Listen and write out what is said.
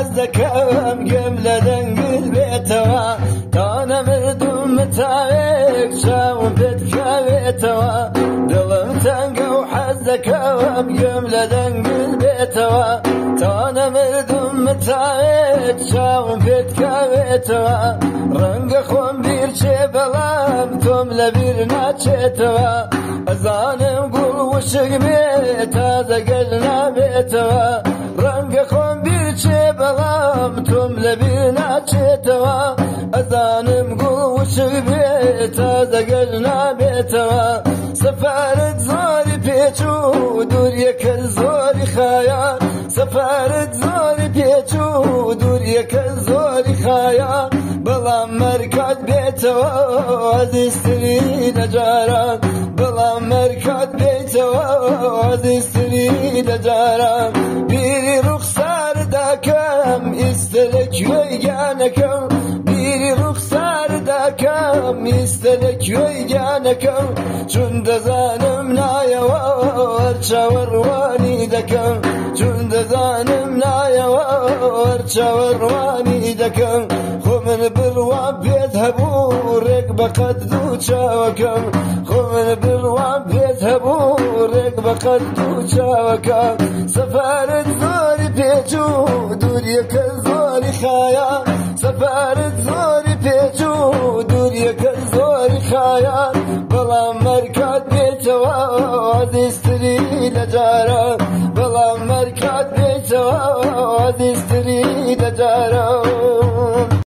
حەز دەکەم گەم لە دەنگت بێتەوە تا نەمردوم متاوێک چاوم پێت کاوێتەوە دڵم تەنگە و حەز دەکەم گەم لە دەنگت بێتەوە تا نەمردوم متاوێک چاوم پێت کاوێتەوە ڕەنگە خۆم بیرچێ بەڵام تۆم لە بیر ناچێتەوە ئەزانم گوڵ وشک بێت تا دەگەل نابێتەوە ڕەنگە خۆم بیرچێ بەڵام تۆم لە بیر ناچێتەوە ئەزانم گوڵ وشک بێت تا دەگەل نابێتەوە سەفارت زۆری پێچوو دووریەکە زۆری خایان سەفارت زۆری پێچوو دووریەکە زۆری خایان بەڵام مەرکات بێتەوە ئازیزتری لە جاران بەڵام مەرکات بێتەوە ئازیزتری لە جاران بیری ڕوخسار دەکەم ئیستە لە کوێی گیانەکەم بیری ڕوخسار دەکەم ئیستە لە کوێی گیانەکەم چون دەزانم نایەوە وەرچاوەڕوانی دەکەم چون دەزانم نایەوە وەرچاوەڕوانی دەکەم خۆ من بڕوام پێت هەبوو ڕێک بەقەد دوو چاوەکەم خۆ من بڕوام پێت هەبوو ڕێک بەقەد دوو چاوەکەم سەفارت زۆری پێچوو دووریەکە زۆری خایان سەفارت زۆری پێچوو دووریەکە زۆری خایان بەڵام مەرکات بێتەوە ئازیزتری لە جاران بەڵام مەرکات بێتەوە ئازیزتری لە جاران